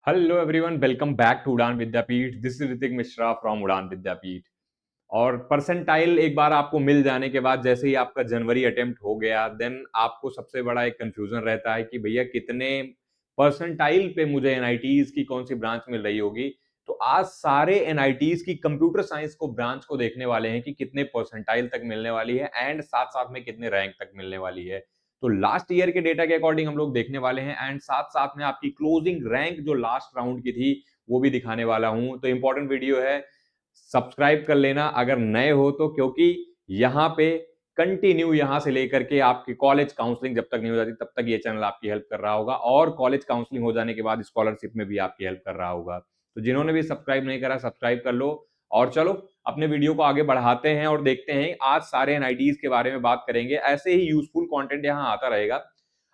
Hello everyone, welcome back to Udaan Vidyapeeth. This is Ritik Mishra from Udaan Vidyapeeth. और percentile एक बार आपको मिल जाने के बाद, जैसे ही आपका जनवरी अटेम्प्ट हो गया, देन आपको सबसे बड़ा एक कंफ्यूजन रहता है कि भैया कितने परसेंटाइल पे मुझे एनआईटीज की कौन सी ब्रांच मिल रही होगी। तो आज सारे एनआईटीज की कंप्यूटर साइंस को ब्रांच को देखने वाले हैं कि कितने परसेंटाइल तक मिलने वाली है एंड साथ साथ में कितने रैंक तक मिलने वाली है। तो लास्ट ईयर के डेटा के अकॉर्डिंग हम लोग देखने वाले हैं एंड साथ साथ में आपकी क्लोजिंग रैंक जो लास्ट राउंड की थी वो भी दिखाने वाला हूं। तो इंपॉर्टेंट वीडियो है, सब्सक्राइब कर लेना अगर नए हो तो, क्योंकि यहाँ पे कंटिन्यू यहाँ से लेकर के आपकी कॉलेज काउंसलिंग जब तक नहीं हो जाती तब तक ये चैनल आपकी हेल्प कर रहा होगा, और कॉलेज काउंसलिंग हो जाने के बाद स्कॉलरशिप में भी आपकी हेल्प कर रहा होगा। तो जिन्होंने भी सब्सक्राइब नहीं करा, सब्सक्राइब कर लो। और चलो अपने वीडियो को आगे बढ़ाते हैं और देखते हैं। आज सारे एनआईटीज के बारे में बात करेंगे, ऐसे ही यूजफुल कंटेंट यहाँ आता रहेगा।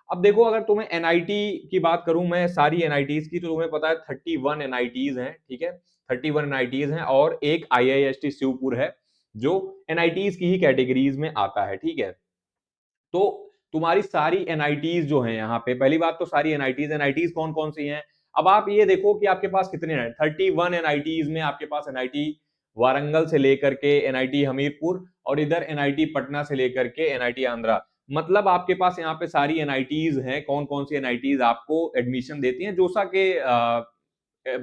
अब देखो, अगर तुम्हें एनआईटी की बात करूं मैं, सारी एनआईटीज की, तो तुम्हें पता है 31 एनआईटीज हैं, ठीक है। 31 एनआईटीज हैं और एक आईआईएसटी शिवपुर है जो एनआईटीज की ही कैटेगरीज में आता है, ठीक है। तो तुम्हारी सारी एनआईटीज जो हैं यहाँ पे, पहली बात तो सारी एनआईटीज कौन कौन सी हैं। अब आप ये देखो कि आपके पास कितने हैं। 31 एनआईटीज में आपके पास एनआईटी वारंगल से लेकर के एनआईटी हमीरपुर, और इधर एनआईटी पटना से लेकर के एनआईटी आंध्रा। मतलब आपके पास यहाँ पे सारी एनआईटीज हैं। कौन कौन सी एनआईटीज आपको एडमिशन देती हैं, जोसा के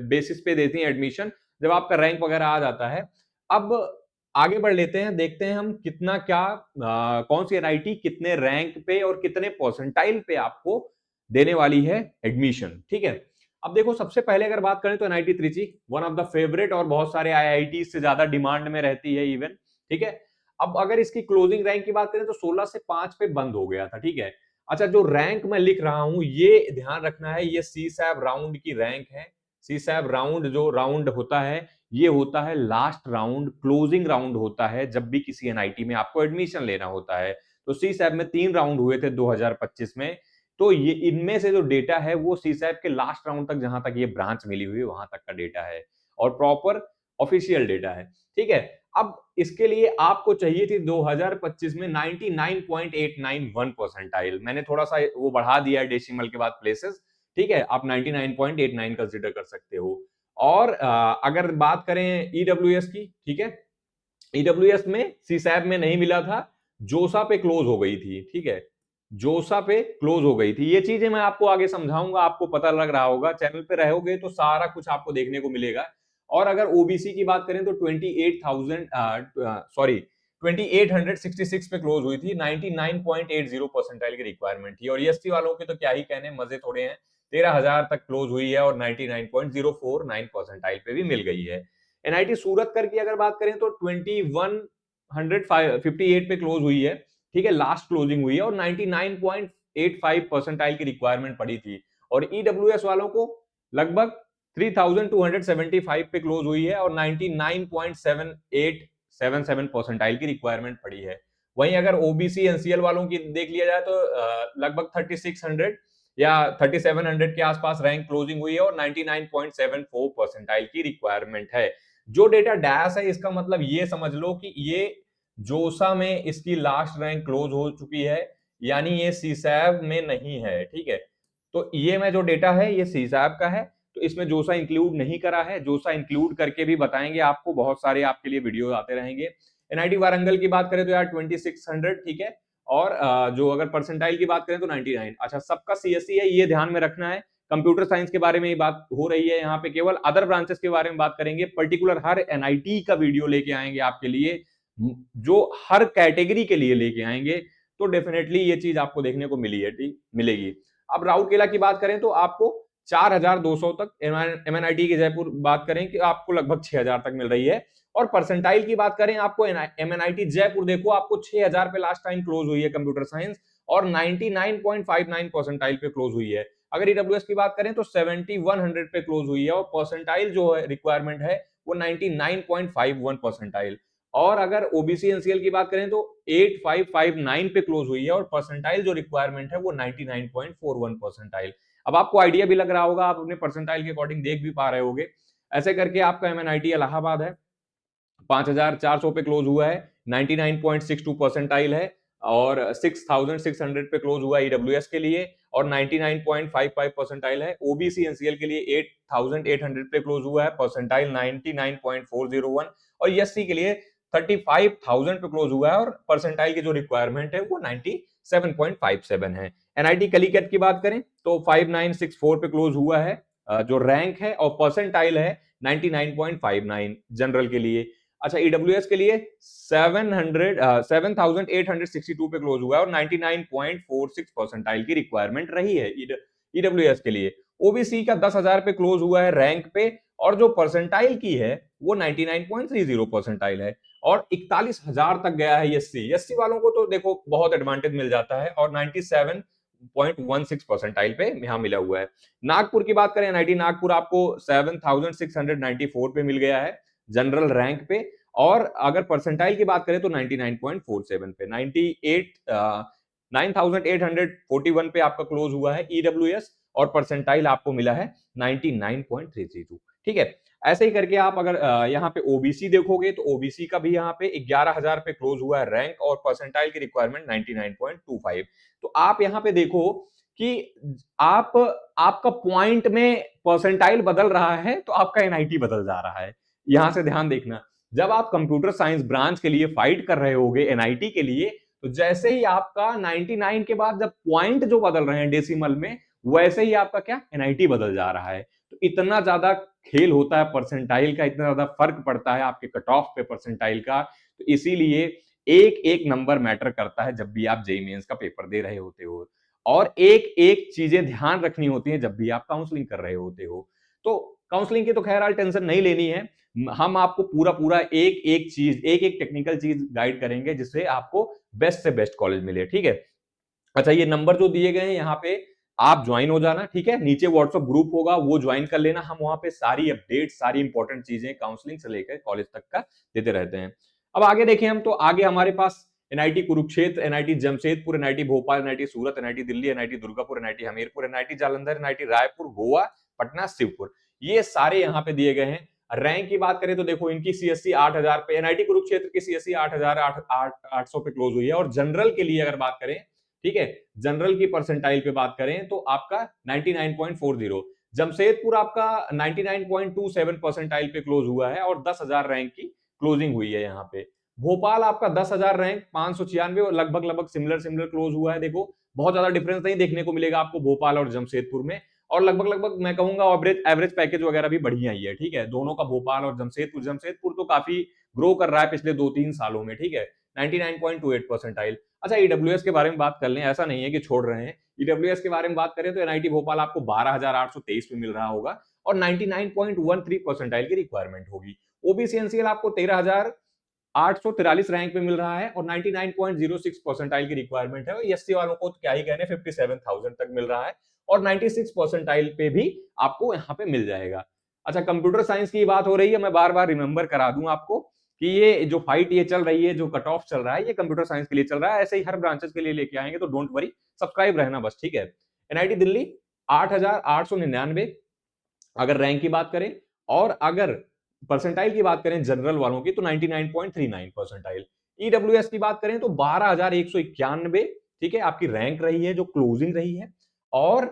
बेसिस पे देती हैं एडमिशन, जब आपका रैंक वगैरह आ जाता है। अब आगे बढ़ लेते हैं, देखते हैं हम कितना क्या कौन सी एनआईटी कितने रैंक पे और कितने परसेंटाइल पे आपको देने वाली है एडमिशन, ठीक है। अब देखो, सबसे पहले अगर बात करें तो NIT Trichy one of the favourite और बहुत सारे आईआईटी से ज्यादा डिमांड में रहती है इवन, ठीक है। अब अगर इसकी क्लोजिंग रैंक की बात करें तो 16 से 5 पे बंद हो गया था, ठीक है। अच्छा, जो रैंक मैं लिख रहा हूं ये ध्यान रखना है, ये सी सैब राउंड की रैंक है। सी सैब राउंड जो राउंड होता है, ये होता है लास्ट राउंड, क्लोजिंग राउंड होता है जब भी किसी एनआईटी में आपको एडमिशन लेना होता है। तो सी सैब में 3 राउंड हुए थे 2025 में। तो ये इनमें से जो डेटा है वो सी सैब के लास्ट राउंड तक, जहां तक ये ब्रांच मिली हुई है वहां तक का डेटा है, और प्रॉपर ऑफिशियल डेटा है, ठीक है। अब इसके लिए आपको चाहिए थी 2025 में 99.891 परसेंटाइल। मैंने थोड़ा सा वो बढ़ा दिया है डेसिमल के बाद प्लेसेस, ठीक है। आप 99.89 कंसिडर कर सकते हो। और अगर बात करें ईडब्ल्यूएस की, ठीक है, ईडब्ल्यूएस में सीसैब में नहीं मिला था, जोसा पे क्लोज हो गई थी, ठीक है। जोसा पे क्लोज हो गई थी। ये चीजें मैं आपको आगे समझाऊंगा, आपको पता लग रहा होगा, चैनल पे रहोगे तो सारा कुछ आपको देखने को मिलेगा। और अगर ओबीसी की बात करें तो 2866 पे क्लोज हुई थी। 99.80 परसेंटाइल की रिक्वायरमेंट थी। और एसटी वालों के तो क्या ही कहने, मजे थोड़े हैं। 13,000 तक क्लोज हुई है और 99.049 परसेंटाइल पे भी मिल गई है। एनआईटी सूरतकर की अगर बात करें तो 2158 पे क्लोज हुई है, ठीक है, लास्ट क्लोजिंग हुई है, और 99.85 परसेंटाइल की रिक्वायरमेंट पड़ी थी। और ईडब्ल्यूएस वालों को लगभग 3275 पे क्लोज हुई है और 99.7877 परसेंटाइल की रिक्वायरमेंट पड़ी है। वहीं अगर ओबीसी एनसीएल वालों की देख लिया जाए तो लगभग 3600 या 3700 के आसपास रैंक क्लोजिंग हुई है और 99.74 परसेंटाइल की रिक्वायरमेंट है। जो डेटा डैश है, इसका मतलब ये समझ लो कि ये जोसा में इसकी लास्ट रैंक क्लोज हो चुकी है, यानी ये सीसैब में नहीं है, ठीक है। तो ये मैं जो डेटा है ये सीसैब का है, तो इसमें जोसा इंक्लूड नहीं करा है। जोसा इंक्लूड करके भी बताएंगे आपको, बहुत सारे आपके लिए वीडियो आते रहेंगे। एनआईटी वारंगल की बात करें तो यार 2600, ठीक है। और जो अगर परसेंटाइल की बात करें तो 99। अच्छा, सबका सीएससी है, ये ध्यान में रखना है। कंप्यूटर साइंस के बारे में ही बात हो रही है यहाँ पे, केवल अदर ब्रांचेस के बारे में बात करेंगे। पर्टिकुलर हर एनआईटी का वीडियो लेके आएंगे आपके लिए, जो हर कैटेगरी के लिए लेके आएंगे। तो डेफिनेटली ये चीज आपको देखने को मिलेगी। अब राउरकेला की बात करें तो आपको 4200 तक, एमएनआईटी की जयपुर बात करें कि आपको लगभग 6000 तक मिल रही है। और परसेंटाइल की बात करें, आपको एमएनआईटी जयपुर देखो आपको 6000 पे लास्ट टाइम क्लोज हुई है कंप्यूटर साइंस, और 99.59 परसेंटाइल पे क्लोज हुई है। अगर ईडब्ल्यूएस की बात करें तो 7100 पे क्लोज हुई है, और परसेंटाइल जो है रिक्वायरमेंट है वो 99.51 परसेंटाइल। और अगर ओबीसी एनसीएल की बात करें तो 8559 पे क्लोज हुई है, और परसेंटाइल जो रिक्वायरमेंट है वो 99.41 परसेंटाइल। अब आपको आइडिया भी लग रहा होगा, आप अपने परसेंटाइल के अकॉर्डिंग देख भी पा रहे होगे। ऐसे करके आपका एमएनआईटी इलाहाबाद है, 5400 पे क्लोज हुआ है, 99.62 परसेंटाइल है, और 6600 पे क्लोज हुआ ईडब्ल्यूएस के लिए। और 99.55 परसेंटाइल है। ओबीसी एनसीएल के लिए 8800 पे क्लोज हुआ है, परसेंटाइल 99.401, और एससी के लिए 35,000 पे क्लोज हुआ है और परसेंटाइल की जो रिक्वायरमेंट है वो 97.57 है। एनआईटी कलिकत की बात करें तो 5964 पे क्लोज हुआ है जो रैंक है, और परसेंटाइल है 99.59 जनरल के लिए। अच्छा, ईडब्ल्यूएस के लिए 7862 पे क्लोज हुआ है और 99.46 परसेंटाइल की रिक्वायरमेंट रही है ईडब्ल्यूएस के लिए। ओबीसी का 10,000 पे क्लोज हुआ है रैंक पे, और जो परसेंटाइल की है वो 99.30 परसेंटाइल है, और 41,000 तक गया है एससी। एससी वालों को तो देखो बहुत एडवांटेज मिल जाता है, और 97.16 परसेंटाइल पे यहां मिला हुआ है। नागपुर की बात करें, एनआईटी नागपुर आपको 7694 पे मिल गया है जनरल रैंक पे, और अगर परसेंटाइल की बात करें तो 99.47 पे, 9841 पे आपका क्लोज हुआ है ईडब्ल्यूएस, और परसेंटाइल आपको मिला है 99.332। ठीक है, ऐसे ही करके आप अगर यहाँ पे ओबीसी देखोगे तो ओबीसी का भी यहाँ पे 11,000 पे क्लोज हुआ है रैंक, और परसेंटाइल की रिक्वायरमेंट 99.25। तो आप यहाँ पे देखो कि आप आपका पॉइंट में परसेंटाइल बदल रहा है तो आपका एनआईटी बदल जा रहा है। यहां से ध्यान देखना, जब आप कंप्यूटर साइंस ब्रांच के लिए फाइट कर रहे होगे एनआईटी के लिए, तो जैसे ही आपका 99 के बाद जब पॉइंट जो बदल रहे हैं डेसिमल में, वैसे ही आपका क्या एनआईटी बदल जा रहा है। तो इतना ज्यादा खेल होता है परसेंटाइल का, इतना ज्यादा फर्क पड़ता है आपके कट ऑफ पे परसेंटाइल का। तो इसीलिए एक एक नंबर मैटर करता है जब भी आप जेईई मेंस का पेपर दे रहे होते हो, और एक एक चीजें ध्यान रखनी होती हैं जब भी आप काउंसलिंग कर रहे होते हो। तो काउंसलिंग की तो खैर हाल टेंशन नहीं लेनी है, हम आपको पूरा पूरा एक एक चीज, एक एक टेक्निकल चीज गाइड करेंगे जिससे आपको बेस्ट से बेस्ट कॉलेज मिले। ठीक है, अच्छा, ये नंबर जो दिए गए हैं यहाँ पे आप ज्वाइन हो जाना। ठीक है, नीचे व्हाट्सएप ग्रुप होगा, वो ज्वाइन कर लेना। हम वहां पे सारी अपडेट, सारी इंपॉर्टेंट चीजें काउंसलिंग से लेकर कॉलेज तक का देते रहते हैं। अब आगे देखें हम, तो आगे हमारे पास NIT Kurukshetra, NIT Jamshedpur, NIT Bhopal, NIT Surat, NIT Delhi, NIT Durgapur, NIT Hamirpur, NIT Jalandhar, NIT Raipur, Goa, Patna, Shivpur, ये सारे यहाँ पे दिए गए हैं। रैंक की बात करें तो देखो इनकी सीएससी 8,000 पे, एनआईटी कुरुक्षेत्र की सीएससी 8,800 पे क्लोज हुई है, और जनरल के लिए अगर बात करें, ठीक है, जनरल की परसेंटाइल पे बात करें तो आपका 99.40, जमशेदपुर आपका 99.27 परसेंटाइल पे क्लोज हुआ है और 10,000 रैंक की क्लोजिंग हुई है यहाँ पे। भोपाल आपका 10,000 रैंक 596, लगभग लगभग सिमिलर सिमिलर क्लोज हुआ है। देखो बहुत ज्यादा डिफरेंस नहीं देखने को मिलेगा आपको भोपाल और जमशेदपुर में, और लगभग लगभग मैं कहूंगा एवरेज एवरेज पैकेज वगैरह भी बढ़िया ही है। ठीक है, दोनों का, भोपाल और जमशेदपुर, जमशेदपुर तो काफी ग्रो कर रहा है पिछले 2-3 सालों में। ठीक है, 99.28 परसेंटाइल। अच्छा, ईडब्ल्यूएस के बारे में बात कर लें, ऐसा नहीं है कि छोड़ रहे हैं। ईडब्ल्यूएस के बारे में बात करें तो एनआईटी भोपाल आपको 12,823 पे मिल रहा होगा, और 99.13 परसेंटाइल की रिक्वायरमेंट होगी। ओबीसी एनसीएल आपको 13,843 रैंक पे मिल रहा है और 99.06 परसेंटाइल की रिक्वायरमेंट है, और एससी वालों को तो क्या ही कहने, 57,000 तक मिल रहा है, और 96 परसेंटाइल पे भी आपको यहाँ पे मिल जाएगा। अच्छा, कंप्यूटर साइंस की बात हो रही है, मैं बार बार रिमेंबर करा दूं आपको कि ये जो फाइट ये चल रही है, जो कट ऑफ चल रहा है, ये कंप्यूटर साइंस के लिए चल रहा है। ऐसे ही हर ब्रांचेस के लिए लेके आएंगे, तो डोंट वरी, सब्सक्राइब रहना बस। ठीक है, एनआईटी दिल्ली 8,899 अगर रैंक की बात करें, और अगर परसेंटाइल की बात करें जनरल वालों की तो 99.39 परसेंटाइल। ईडब्ल्यूएस की बात करें तो 12,191, ठीक है, आपकी रैंक रही है जो क्लोजिंग रही है, और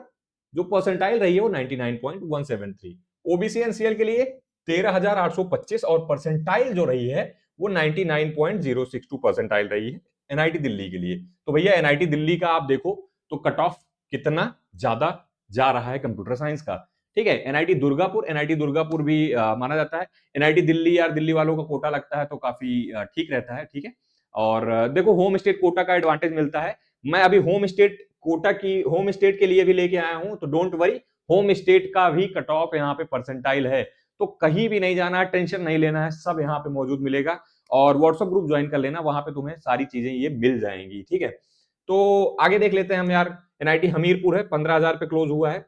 जो परसेंटाइल रही है वो 99.173। ओबीसी एनसीएल के लिए 13,825, और परसेंटाइल जो रही है वो 99.062 परसेंटाइल रही है एनआईटी दिल्ली के लिए। तो भैया एनआईटी दिल्ली का आप देखो तो कट ऑफ कितना ज्यादा जा रहा है कंप्यूटर साइंस का। ठीक है, एनआईटी दुर्गापुर भी माना जाता है। एनआईटी दिल्ली, यार दिल्ली वालों का कोटा लगता है तो काफी ठीक रहता है। ठीक है, और देखो होम स्टेट कोटा का एडवांटेज मिलता है। मैं अभी होम स्टेट कोटा की, होम स्टेट के लिए भी लेके आया हूं, तो डोंट वरी, होम स्टेट का भी कट ऑफ यहाँ पे परसेंटाइल है, तो कहीं भी नहीं जाना है, टेंशन नहीं लेना है, सब यहाँ पे मौजूद मिलेगा। और व्हाट्सएप ग्रुप ज्वाइन कर लेना, वहां पे तुम्हें सारी चीजें ये मिल जाएंगी। ठीक है, तो आगे देख लेते हैं हम यार। एनआईटी हमीरपुर है, 15,000 पे क्लोज हुआ है,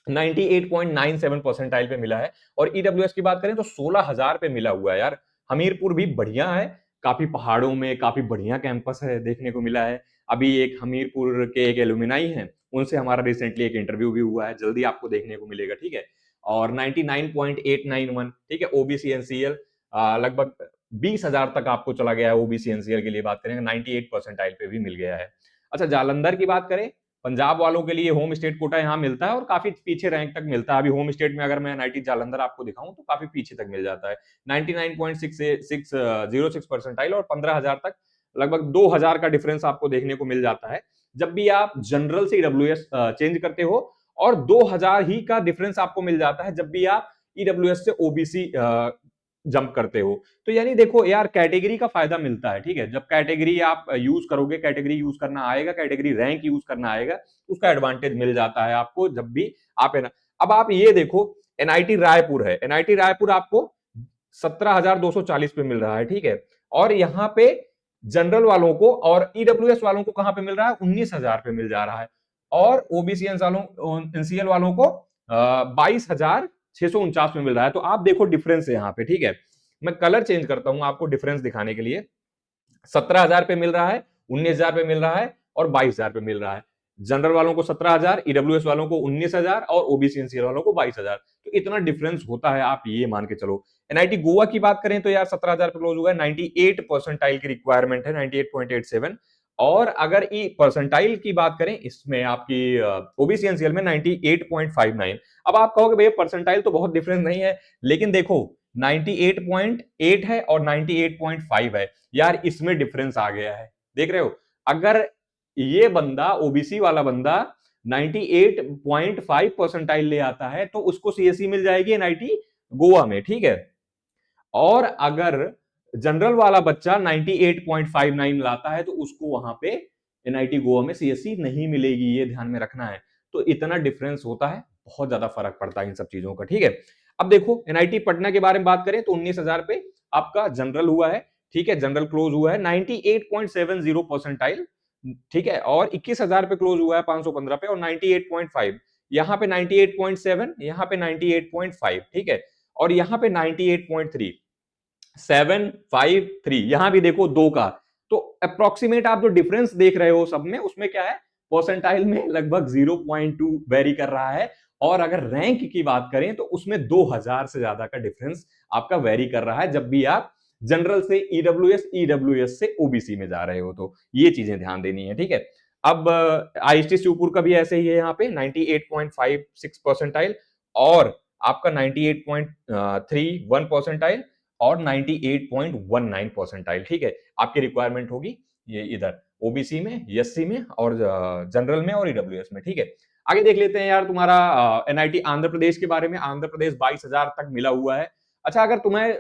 98.97 परसेंटाइल पे मिला है, और ईडब्ल्यूएस की बात करें तो 16,000 पे मिला हुआ है यार। हमीरपुर भी बढ़िया है, काफी पहाड़ों में काफी बढ़िया कैंपस है, देखने को मिला है। अभी एक हमीरपुर के एक एलुमिनाई हैं, उनसे हमारा रिसेंटली एक इंटरव्यू भी हुआ है, जल्दी आपको देखने को मिलेगा। ठीक है, और 99.891, ठीक है, ओबीसी एनसीएल लगभग 20,000 तक आपको चला गया है। ओबीसी एनसीएल के लिए बात करें 98 परसेंटाइल पे भी मिल गया है। अच्छा, जालंधर की बात करें पंजाब वालों के लिए होम स्टेट कोटा यहाँ मिलता है और काफी पीछे रैंक तक मिलता है। अभी होम स्टेट में अगर मैं एनआईटी जालंधर आपको दिखाऊं तो काफी पीछे तक मिल जाता है, 99.606 परसेंटाइल और 15,000 तक लगभग 2,000 का डिफरेंस आपको देखने को मिल जाता है जब भी आप जनरल से ईडब्ल्यूएस चेंज करते हो, और 2,000 ही का डिफरेंस आपको मिल जाता है जब भी आप ईडब्ल्यूएस से ओबीसी जंप करते हो। तो यानी देखो यार, कैटेगरी का फायदा मिलता है, ठीक है। जब कैटेगरी आप यूज करोगे, कैटेगरी यूज करना आएगा, कैटेगरी रैंक यूज करना आएगा, उसका एडवांटेज मिल जाता है आपको जब भी आप अब आप ये देखो, एनआईटी रायपुर है, एनआईटी रायपुर आपको 17,240 पे मिल रहा है, ठीक है। और यहाँ पे जनरल वालों को और ईडब्ल्यूएस वालों को कहां पे मिल रहा है, 19,000 पे मिल जा रहा है, और ओबीसी एनसीएल वालों को 22,649 में मिल रहा है। तो आप देखो डिफरेंस है यहाँ पे, ठीक है। मैं कलर चेंज करता हूं आपको डिफरेंस दिखाने के लिए। 17,000 पे मिल रहा है, 19,000 पे मिल रहा है और 22,000 पे मिल रहा है। जनरल वालों को 17,000, ईडब्ल्यूएस वालों को 19,000 और ओबीसी एनसीएल वालों को 22,000। तो इतना डिफरेंस होता है, आप ये मान के चलो। एनआईटी गोवा की बात करें तो यार 17,000 पे क्लोज हुआ है, 98 परसेंटाइल की रिक्वायरमेंट है, 98.87। और अगर ई परसेंटाइल की बात करें इसमें आपकी ओबीसी एनसीएल में 98.59। अब आप कहोगे भैया परसेंटाइल तो बहुत डिफरेंस नहीं है, लेकिन देखो 98.8 है और 98.5 है यार, इसमें डिफरेंस आ गया है, देख रहे हो। अगर ये बंदा ओबीसी वाला बंदा 98.5 परसेंटाइल ले आता है तो उसको सीएससी मिल जाएगी एनआईटी गोवा में, ठीक है। और अगर जनरल वाला बच्चा 98.59 लाता है तो उसको वहां पे एनआईटी गोवा में सीएससी नहीं मिलेगी, ये ध्यान में रखना है। तो इतना डिफरेंस होता है, बहुत ज्यादा फर्क पड़ता है इन सब चीजों का, ठीक है। अब देखो एनआईटी पटना के बारे में बात करें तो 19,000 पे आपका जनरल हुआ है, ठीक है, जनरल क्लोज हुआ है 98.70 परसेंटाइल, ठीक है। और 21,000 पे क्लोज हुआ है 515 पे, और 98.5 यहाँ पे 98.7, यहाँ पे 98.5, ठीक है। और यहाँ पे 98.3, 753, यहां भी देखो दो का। तो अप्रोक्सीमेट आप जो डिफरेंस देख रहे हो सब में, उसमें क्या है, परसेंटाइल में लगभग 0.2 वेरी कर रहा है। और अगर रैंक की बात करें तो उसमें 2,000 से ज्यादा का डिफरेंस आपका वेरी कर रहा है जब भी आप जनरल से ईडब्ल्यूएस से ओबीसी में जा रहे हो। तो ये चीजें ध्यान देनी है, ठीक है। अब आईएसटी शिवपुर का भी ऐसे ही है, यहाँ पे 98.56 परसेंटाइल और आपका 98.31 परसेंटाइल और 98.19 परसेंटाइल, ठीक है। आपकी रिक्वायरमेंट होगी ये इधर ओबीसी में, एससी में और जनरल में और ईडब्ल्यूएस में, ठीक है। आगे देख लेते हैं यार तुम्हारा एनआईटी आंध्र प्रदेश के बारे में। आंध्र प्रदेश 22,000 तक मिला हुआ है। अच्छा, अगर तुम्हें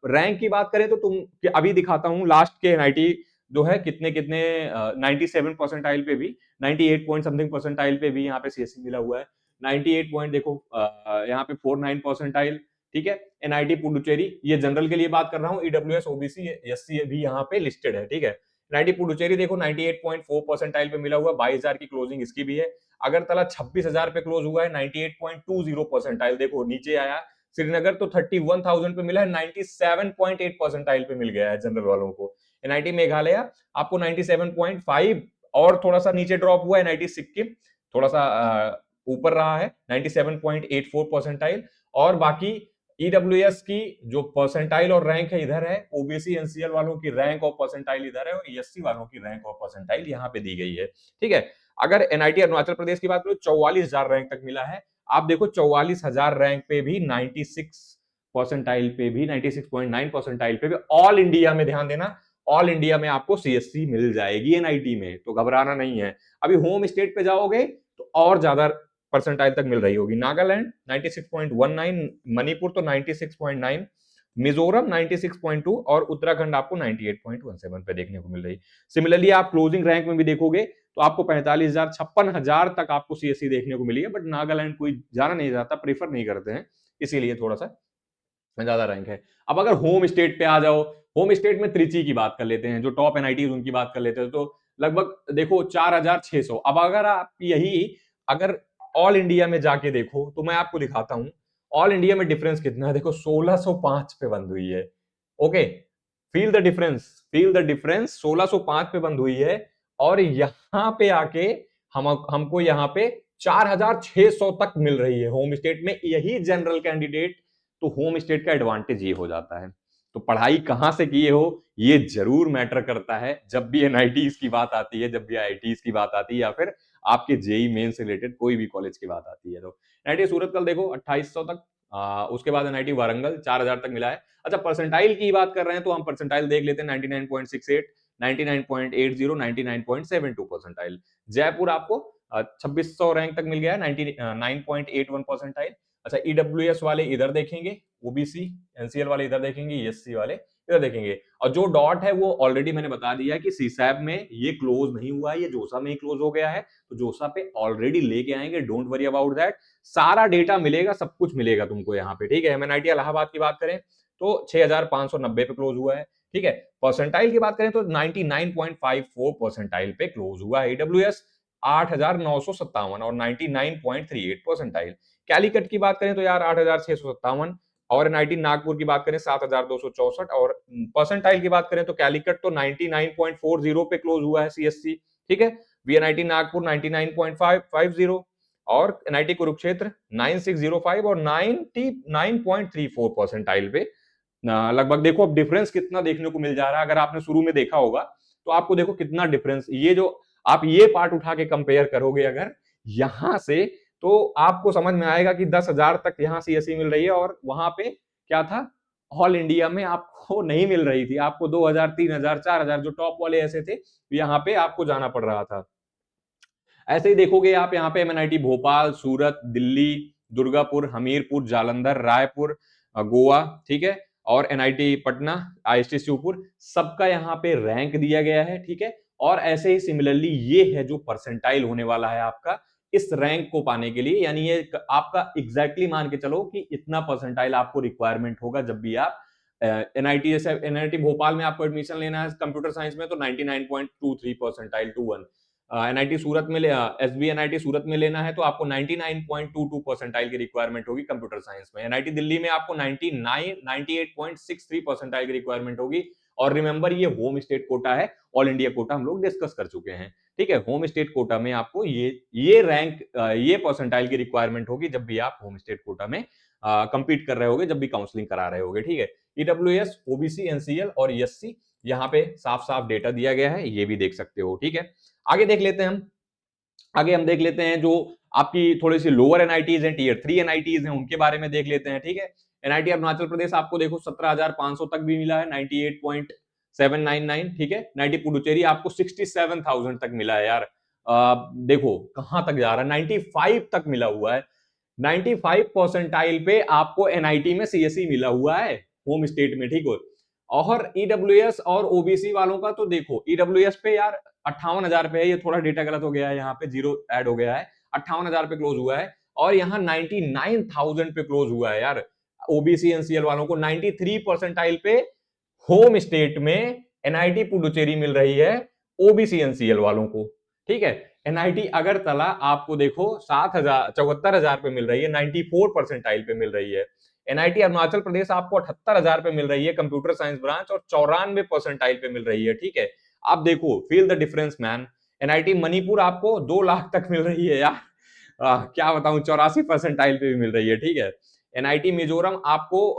रैंक की बात करें तो तुम अभी दिखाता हूं लास्ट के एनआईटी जो है कितने कितने 97 परसेंटाइल पे भी, 98 पॉइंट समथिंग परसेंटाइल पे भी यहाँ पे सीएससी मिला हुआ है। 98 पॉइंट देखो यहाँ पे 49 परसेंटाइल, ठीक है। एनआईटी पुडुचेरी, ये जनरल के लिए बात कर रहा हूँ, ईडब्ल्यूएस ओबीसी एससी भी यहाँ पे लिस्टेड है, ठीक है। एनआईटी पुडुचेरी देखो 98.4 परसेंटाइल पे मिला हुआ, 22,000 की क्लोजिंग इसकी भी है। अगरतला 26,000 पे क्लोज हुआ है, 98.20 परसेंटाइल देखो नीचे आया। श्रीनगर तो 31,000 पे मिला है, 97.8 परसेंटाइल पे मिल गया है जनरल वालों को। एनआईटी मेघालय आपको 97.5 और थोड़ा सा नीचे ड्रॉप हुआ। एनआईटी सिक्किम थोड़ा सा ऊपर रहा है, 97.84 परसेंटाइल। और बाकी ईडब्ल्यूएस की जो परसेंटाइल और रैंक है इधर है, ओबीसी एनसीएल वालों की रैंक और परसेंटाइल इधर है, और एससी वालों की रैंक और परसेंटाइल यहाँ पे दी गई है, ठीक है। अगर एनआईटी अरुणाचल प्रदेश की बात करें 44,000 रैंक तक मिला है। आप देखो 44,000 रैंक पे भी 96 परसेंटाइल पे भी, 96.9 परसेंटाइल पे भी ऑल इंडिया में, ध्यान देना, ऑल इंडिया में आपको सीएससी मिल जाएगी एनआईटी में, तो घबराना नहीं है। अभी होम स्टेट पे जाओगे तो और ज्यादा परसेंटाइल तक मिल रही होगी। नागालैंड 96.19, मणिपुर तो 96.9, मिजोरम 96.2 और उत्तराखंड आपको 98.17 पे देखने को मिल रही। सिमिलरली आप क्लोजिंग रैंक में भी देखोगे तो आपको 45,000 56,000 तक आपको सीएससी देखने को मिली है, बट नागालैंड कोई जाना नहीं चाहता, प्रेफर नहीं करते हैं, इसीलिए थोड़ा सा ज्यादा रैंक है। अब अगर होम स्टेट पे आ जाओ, होम स्टेट में त्रिची की बात कर लेते हैं, जो टॉप एनआईटी उनकी बात कर लेते हैं, तो लगभग देखो 4,600। अब अगर आप यही अगर ऑल इंडिया में जाके देखो तो मैं आपको दिखाता हूं ऑल इंडिया में डिफरेंस कितना है। देखो 1,605 पे बंद हुई है, okay, feel the difference, feel the difference, 1,605 पे बंद हुई है। और यहां पे आके हमको यहाँ पे 4,600 तक मिल रही है होम स्टेट में, यही जनरल कैंडिडेट। तो होम स्टेट का एडवांटेज ये हो जाता है। तो पढ़ाई कहां से किए हो ये जरूर मैटर करता है जब भी एनआईटीज की बात आती है, जब भी आईआईटीज की बात आती है, या फिर आपके जेई मेन से रिलेटेड कोई भी कॉलेज की बात आती है। तो एनआईटी सूरत कल देखो 2800 तक, उसके बाद एनआईटी वारंगल 4000 तक मिला है। अच्छा, परसेंटाइल की बात कर रहे हैं तो हम परसेंटाइल देख लेते हैं, 99.68, 99.80, 99.72 परसेंटाइल। जयपुर आपको 2600 रैंक तक मिल गया है, 99.81 परसेंटाइल। अच्छा, ईडब्ल्यूएस वाले इधर देखेंगे, ओबीसी एनसीएल वाले इधर देखेंगे, एससी वाले इधर देखेंगे। और जो डॉट है वो ऑलरेडी मैंने बता दिया है कि सीसैब में ये क्लोज नहीं हुआ है, ये जोसा में ही क्लोज हो गया है, तो जोसा पे ऑलरेडी लेके आएंगे, डोंट वरी अबाउट दैट। सारा डेटा मिलेगा, सब कुछ मिलेगा तुमको यहाँ पे, ठीक है। एमएनआईटी इलाहाबाद की बात करें तो 6590 पे क्लोज हुआ है, ठीक है। परसेंटाइल की बात करें तो 99.54 परसेंटाइल पे क्लोज हुआ है। ईडब्ल्यूएस 8957 और 99.38 परसेंटाइल। कैलिकट की बात करें तो यार 8657, और एनआईटी नागपुर की बात करें 7264, और परसेंटाइल की बात करें तो कैलिकट तो 99.40 पे क्लोज हुआ है सीएससी, ठीक है। वीएनआईटी नागपुर 99.50 और एनआईटी कुरुक्षेत्र 9605 और 99.34 परसेंटाइल पे लगभग। देखो अब डिफरेंस कितना देखने को मिल जा रहा है, अगर आपने शुरू में देखा होगा तो आपको देखो कितना डिफरेंस, ये जो आप ये पार्ट उठा के कंपेयर करोगे अगर यहां से, तो आपको समझ में आएगा कि 10,000 तक यहां सीएससी मिल रही है, और वहां पे क्या था, ऑल इंडिया में आपको नहीं मिल रही थी, आपको 2000, 3000, 4000 जो टॉप वाले ऐसे थे, यहाँ पे आपको जाना पड़ रहा था। ऐसे ही देखोगे आप यहाँ पे एमएनआईटी भोपाल, सूरत, दिल्ली, दुर्गापुर, हमीरपुर, जालंधर, रायपुर, गोवा, ठीक है, और एनआईटी पटना, आईएसटी शिवपुर, सबका यहाँ पे रैंक दिया गया है, ठीक है। और ऐसे ही सिमिलरली ये है जो परसेंटाइल होने वाला है आपका इस रैंक को पाने के लिए, यानी ये आपका एग्जैक्टली मान के चलो कि इतना परसेंटाइल आपको रिक्वायरमेंट होगा जब भी आप एनआईटी, जैसे एनआईटी भोपाल में आपको एडमिशन लेना है कंप्यूटर साइंस में तो 99.23 परसेंटाइल 21, एनआईटी सूरत में एसबी एनआईटी सूरत में लेना है तो आपको 99.22 परसेंटाइल की रिक्वायरमेंट होगी कंप्यूटर साइंस में। एनआईटी दिल्ली में आपको 98.63 परसेंटाइल की रिक्वायरमेंट होगी। और रिमेंबर ये होम स्टेट कोटा है, ऑल इंडिया कोटा हम लोग डिस्कस कर चुके हैं, ठीक है। होम स्टेट कोटा में आपको ये रैंक, ये परसेंटाइल की रिक्वायरमेंट होगी जब भी आप होम स्टेट कोटा में कंपीट कर रहे होगे, जब भी काउंसलिंग करा रहे होगे, ठीक है। ईडब्ल्यूएस, ओबीसी, एनसीएल और एससी यहाँ पे साफ साफ डेटा दिया गया है, ये भी देख सकते हो, ठीक है। आगे देख लेते हैं हम, आगे हम देख लेते हैं जो आपकी थोड़ी सी लोअर एनआईटीज हैं, टीयर 3 एनआईटीज हैं, उनके बारे में देख लेते हैं, ठीक है। एनआईटी अरुणाचल प्रदेश आपको देखो 17,500 तक भी मिला है, 98.799, ठीक है। एनआईटी पुडुचेरी आपको 67,000 तक मिला है यार। देखो कहां तक जा रहा है, 95 तक मिला हुआ है, 95 परसेंटाइल पे आपको एनआईटी में सीएसई मिला हुआ है होम स्टेट में, ठीक हो। और ईडब्ल्यूएस और ओबीसी वालों का तो देखो, ईडब्ल्यूएस पे यार 58,000 पे है, ये थोड़ा डेटा गलत हो गया है, यहाँ पे जीरो ऐड हो गया है, 58,000 पे क्लोज हुआ है, और यहाँ 99,000 पे क्लोज हुआ है यार। ओबीसी एनसीएल वालों को 93 परसेंटाइल पे होम स्टेट में एनआईटी पुडुचेरी मिल रही है ओबीसी एनसीएल वालों को, ठीक है। एनआईटी अगरतला आपको देखो 74,000 पे मिल रही है, 94 परसेंटाइल पे मिल रही है। एनआईटी अरुणाचल प्रदेश आपको 78,000 पे मिल रही है कंप्यूटर साइंस ब्रांच, और 94 परसेंटाइल पे मिल रही है, ठीक है। आप देखो, feel the difference man. NIT Manipur आपको 2 लाख तक मिल रही है यार, क्या बताऊं, 84 परसेंटाइल पे भी मिल रही है, ठीक है। एनआईटी मिजोरम आपको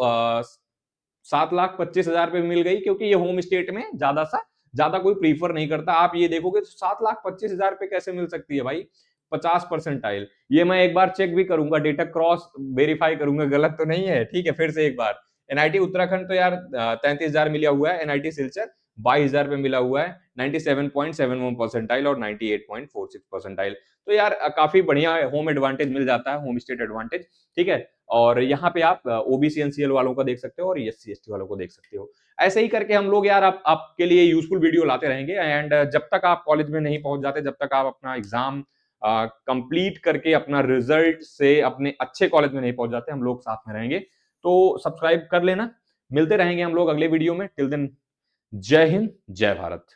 7,25,000 पे मिल गई, क्योंकि ये होम स्टेट में ज्यादा कोई प्रीफर नहीं करता। आप ये देखोगे तो 7,25,000 पे कैसे मिल सकती है भाई, 50 परसेंटाइल। ये मैं एक बार चेक भी करूंगा, डेटा क्रॉस वेरीफाई करूंगा, गलत तो नहीं है, ठीक है। फिर से एक बार, एनआईटी उत्तराखंड तो यार 33,000 मिला हुआ है, एनआईटी सिलचर 22,000 पे मिला हुआ है, 97.71 परसेंटाइल और 98.46 परसेंटाइल। तो यार काफी बढ़िया होम एडवांटेज मिल जाता है, होम स्टेट एडवांटेज, ठीक है। और यहाँ पे आप ओबीसी एनसीएल वालों को देख सकते हो और एससी एसटी वालों को देख सकते हो। ऐसे ही करके हम लोग यार आपके लिए यूजफुल वीडियो लाते रहेंगे, एंड जब तक आप कॉलेज में नहीं पहुंच जाते, जब तक आप अपना एग्जाम कंप्लीट करके अपना रिजल्ट से अपने अच्छे कॉलेज में नहीं पहुंच जाते, हम लोग साथ में रहेंगे। तो सब्सक्राइब कर लेना, मिलते रहेंगे हम लोग अगले वीडियो में। टिल देन, जय हिंद, जय भारत।